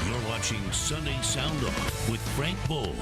You're watching Sunday Sound Off with Frank Boal.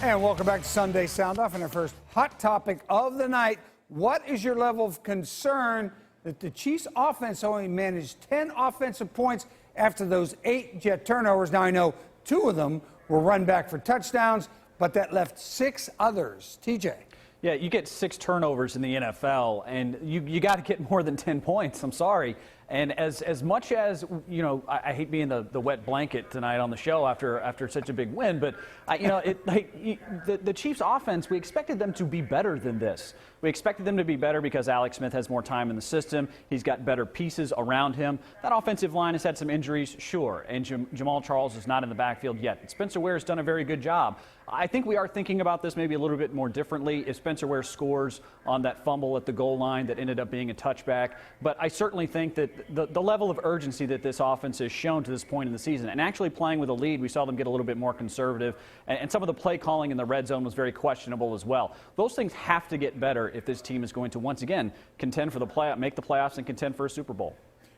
And welcome back to Sunday Sound Off. And our first hot topic of the night: what is your level of concern that the Chiefs offense only managed 10 offensive points after those 8 Jet turnovers? Now, I know 2 of them were run back for touchdowns, but that left 6 others. TJ. Yeah, you get 6 turnovers in the NFL, and you got to get more than 10 points. I'm sorry. And as much as, you know, I hate being the wet blanket tonight on the show after such a big win, but, the Chiefs offense, we expected them to be better than this. We expected them to be better because Alex Smith has more time in the system. He's got better pieces around him. That offensive line has had some injuries, sure, and Jamal Charles is not in the backfield yet. But Spencer Ware has done a very good job. I think we are thinking about this maybe a little bit more differently if Spencer Ware scores on that fumble at the goal line that ended up being a touchback. But I certainly think that the level of urgency that this offense has shown to this point in the season, and actually playing with a lead, we saw them get a little bit more conservative, and some of the play calling in the red zone was very questionable as well. Those things have to get better if this team is going to once again contend for the playoff, make the playoffs, and contend for a Super Bowl.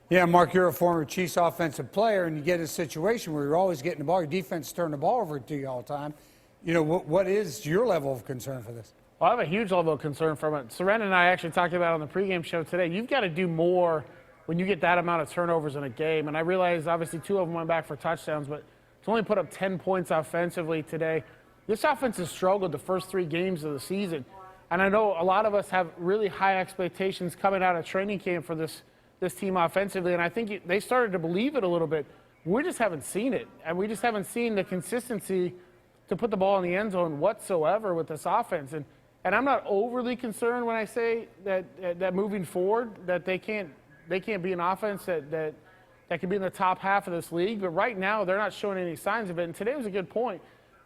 Yeah, Mark, you're a former Chiefs offensive player, and you get a situation where you're always getting the ball. Your defense turn the ball over to you all the time. You know, what is your level of concern for this? Well, I have a huge level of concern from it. Soren and I actually talked about it on the pregame show today. You've got to do more when you get that amount of turnovers in a game. And I realize, obviously, 2 of them went back for touchdowns, but to only put up 10 points offensively today, this offense has struggled the first 3 games of the season. And I know a lot of us have really high expectations coming out of training camp for this team offensively, and I think they started to believe it a little bit. We just haven't seen it, and we just haven't seen the consistency to put the ball in the end zone whatsoever with this offense. And I'm not overly concerned when I say that moving forward that they can't be an offense that can be in the top half of this league. But right now they're not showing any signs of it. And today was a good point,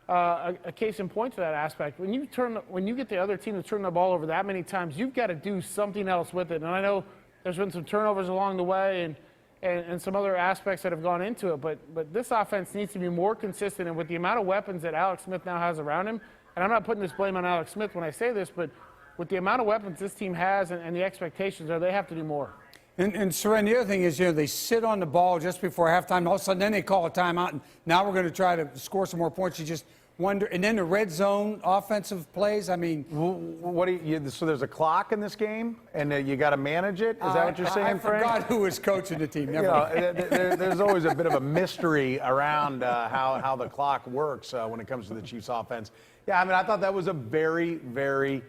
a case in point to that aspect. When you get the other team to turn the ball over that many times, you've got to do something else with it. And I know there's been some turnovers along the way and some other aspects that have gone into it. But this offense needs to be more consistent. And with the amount of weapons that Alex Smith now has around him, and I'm not putting this blame on Alex Smith when I say this, but with the amount of weapons this team has and the expectations are, they have to do more. And Soren, the other thing is, they sit on the ball just before halftime. All of a sudden, then they call a timeout, and now we're going to try to score some more points. You just wonder. And then the red zone offensive plays. I mean, so there's a clock in this game, and you got to manage it. Is that what you're saying, Frank? I forgot who was coaching the team. There's always a bit of a mystery around how the clock works when it comes to the Chiefs offense. Yeah, I mean, I thought that was a very, very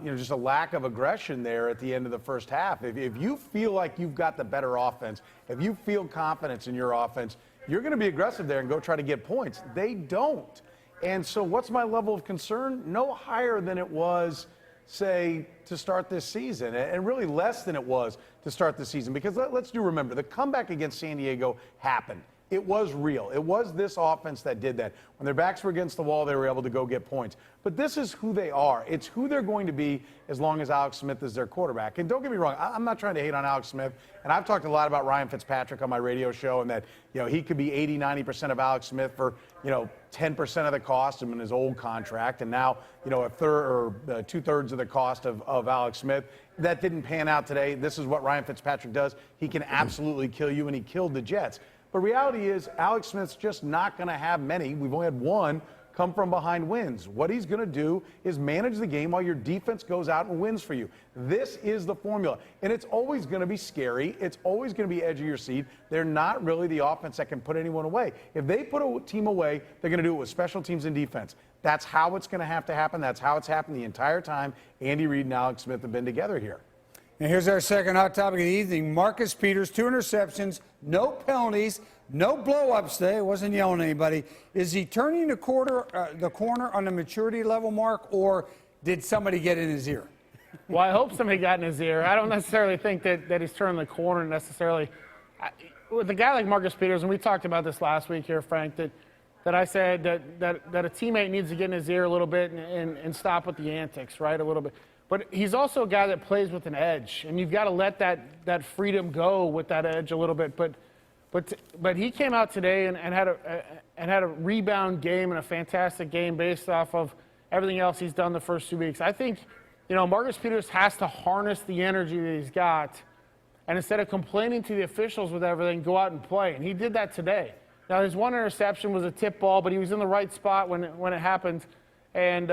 just a lack of aggression there at the end of the first half. If you feel like you've got the better offense, if you feel confidence in your offense, you're going to be aggressive there and go try to get points. They don't. And so what's my level of concern? No higher than it was, say, to start this season, and really less than it was to start the season. Because let's remember, the comeback against San Diego happened. It was real. It was this offense that did that. When their backs were against the wall, they were able to go get points. But this is who they are. It's who they're going to be as long as Alex Smith is their quarterback. And don't get me wrong, I'm not trying to hate on Alex Smith. And I've talked a lot about Ryan Fitzpatrick on my radio show, and that he could be 80-90% of Alex Smith for 10% of the cost in his old contract, and now a third or 2/3 of the cost of Alex Smith. That didn't pan out today. This is what Ryan Fitzpatrick does. He can absolutely kill you, and he killed the Jets. But reality is, Alex Smith's just not going to have many. We've only had one come from behind wins. What he's going to do is manage the game while your defense goes out and wins for you. This is the formula. And it's always going to be scary. It's always going to be edge of your seat. They're not really the offense that can put anyone away. If they put a team away, they're going to do it with special teams and defense. That's how it's going to have to happen. That's how it's happened the entire time Andy Reid and Alex Smith have been together here. And here's our second hot topic of the evening. Marcus Peters, 2 interceptions, no penalties, no blow-ups today. It wasn't yelling at anybody. Is he turning the corner on the maturity level, Mark, or did somebody get in his ear? Well, I hope somebody got in his ear. I don't necessarily think that he's turning the corner necessarily. With a guy like Marcus Peters, and we talked about this last week here, Frank, that I said that a teammate needs to get in his ear a little bit and stop with the antics, right, a little bit. But he's also a guy that plays with an edge, and you've got to let that freedom go with that edge a little bit. But he came out today and had a rebound game and a fantastic game based off of everything else he's done the first 2 weeks. I think, Marcus Peters has to harness the energy that he's got, and instead of complaining to the officials with everything, go out and play. And he did that today. Now, his one interception was a tip ball, but he was in the right spot when it happened. And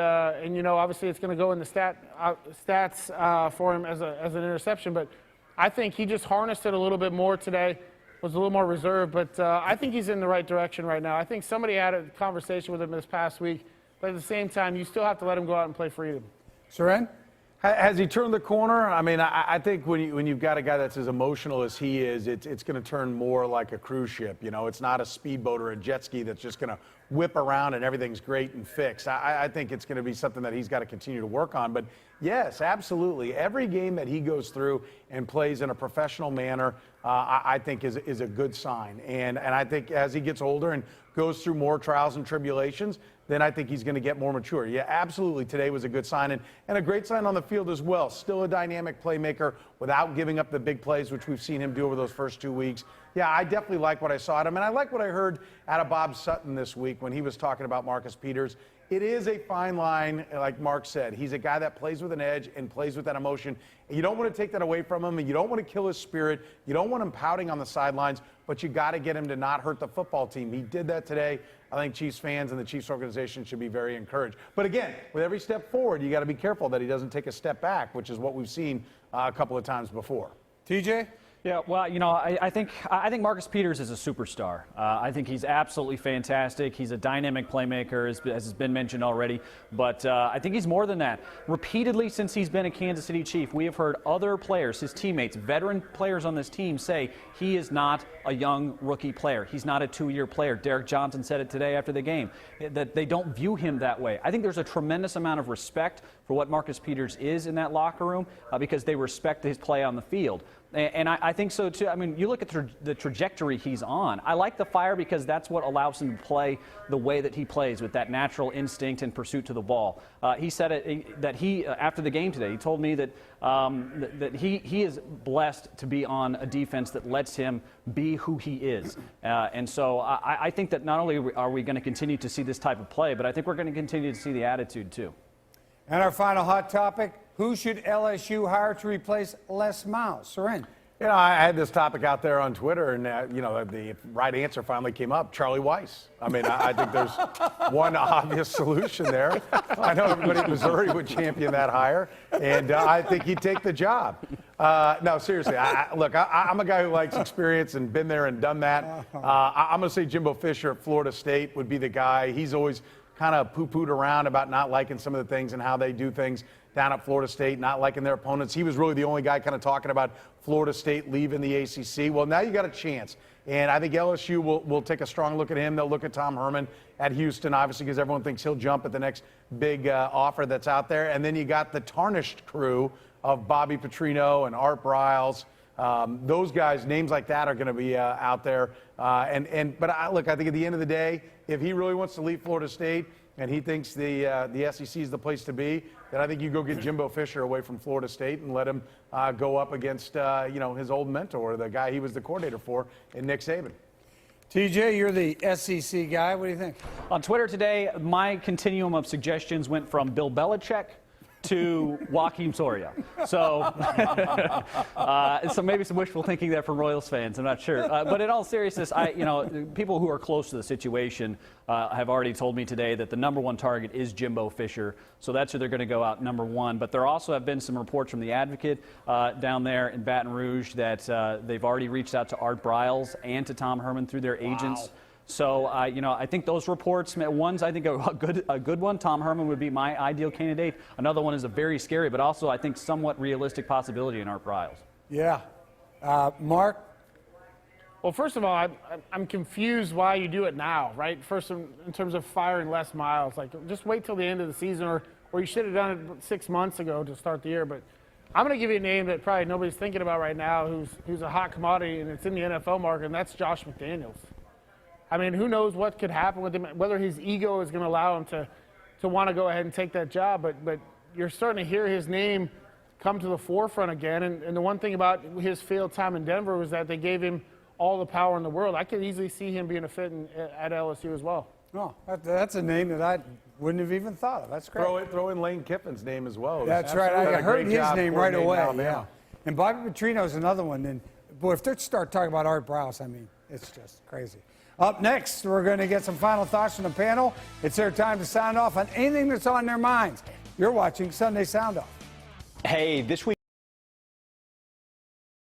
you know, obviously it's going to go in the stats for him as an interception. But I think he just harnessed it a little bit more today, was a little more reserved. But I think he's in the right direction right now. I think somebody had a conversation with him this past week. But at the same time, you still have to let him go out and play freedom. Seren? Has he turned the corner? I mean, I think when you've got a guy that's as emotional as he is, it's going to turn more like a cruise ship. You know, it's not a speedboat or a jet ski that's just going to whip around and everything's great and fixed. I think it's going to be something that he's got to continue to work on. But yes, absolutely. Every game that he goes through and plays in a professional manner, I think is a good sign. And I think as he gets older and goes through more trials and tribulations, then I think he's going to get more mature. Yeah, absolutely. Today was a good sign and a great sign on the field as well. Still a dynamic playmaker without giving up the big plays, which we've seen him do over those first 2 weeks. Yeah, I definitely like what I saw at him. And I like what I heard out of Bob Sutton this week when he was talking about Marcus Peters. It is a fine line, like Mark said. He's a guy that plays with an edge and plays with that emotion. And you don't want to take that away from him, and you don't want to kill his spirit. You don't want him pouting on the sidelines, but you got to get him to not hurt the football team. He did that today. I think Chiefs fans and the Chiefs organization should be very encouraged. But again, with every step forward, you got to be careful that he doesn't take a step back, which is what we've seen a couple of times before. TJ? Yeah, well, you know, I think Marcus Peters is a superstar. I think he's absolutely fantastic. He's a dynamic playmaker, as has been mentioned already. But I think he's more than that. Repeatedly since he's been a Kansas City Chief, we have heard other players, his teammates, veteran players on this team say he is not a young rookie player. He's not a 2-year player. Derek Johnson said it today after the game, that they don't view him that way. I think there's a tremendous amount of respect for what Marcus Peters is in that locker room because they respect his play on the field. And I think so, too. I mean, you look at the trajectory he's on. I like the fire because that's what allows him to play the way that he plays, with that natural instinct and pursuit to the ball. He said that he, after the game today, he told me that that he is blessed to be on a defense that lets him be who he is. And so I think that not only are we going to continue to see this type of play, but I think we're going to continue to see the attitude, too. And our final hot topic, who should LSU hire to replace Les Miles? Seren? You know, I had this topic out there on Twitter, and, you know, the right answer finally came up, Charlie Weiss. I mean, I think there's one obvious solution there. I know everybody in Missouri would champion that hire, and I think he'd take the job. No, seriously, look, I'm a guy who likes experience and been there and done that. I'm going to say Jimbo Fisher at Florida State would be the guy. He's always kind of poo-pooed around about not liking some of the things and how they do things down at Florida State, not liking their opponents. He was really the only guy kind of talking about Florida State leaving the ACC. Well, now you got a chance. And I think LSU will take a strong look at him. They'll look at Tom Herman at Houston, obviously, because everyone thinks he'll jump at the next big offer that's out there. And then you got the tarnished crew of Bobby Petrino and Art Briles. Those guys, names like that are going to be out there. But look, I think at the end of the day, if he really wants to leave Florida State and he thinks the SEC is the place to be, then I think you go get Jimbo Fisher away from Florida State and let him go up against his old mentor, the guy he was the coordinator for, in Nick Saban. TJ, you're the SEC guy. What do you think? On Twitter today, my continuum of suggestions went from Bill Belichick to Joaquin Soria. So, so maybe some wishful thinking there from Royals fans. I'm not sure. But in all seriousness, people who are close to the situation have already told me today that the number one target is Jimbo Fisher. So that's who they're going to go out number one. But there also have been some reports from the Advocate down there in Baton Rouge that they've already reached out to Art Briles and to Tom Herman through their agents. Wow. So, I think those reports, one's I think a good one. Tom Herman would be my ideal candidate. Another one is a very scary, but also I think somewhat realistic possibility in Art Briles. Yeah. Mark? Well, first of all, I'm confused why you do it now, right? First, in terms of firing Les Miles, like just wait till the end of the season, or you should have done it 6 months ago to start the year. But I'm going to give you a name that probably nobody's thinking about right now, who's a hot commodity, and it's in the NFL market, and that's Josh McDaniels. I mean, who knows what could happen with him, whether his ego is going to allow him to want to go ahead and take that job. But you're starting to hear his name come to the forefront again. And the one thing about his failed time in Denver was that they gave him all the power in the world. I could easily see him being a fit at LSU as well. Oh, that's a name that I wouldn't have even thought of. That's great. Throw in Lane Kiffin's name as well. That's right. I heard his name right away. Yeah. And Bobby Petrino is another one. And boy, if they start talking about Art Briles, I mean, It's just crazy. Up next, we're going to get some final thoughts from the panel. It's their time to sign off on anything that's on their minds. You're watching Sunday Sound Off. Hey, this week.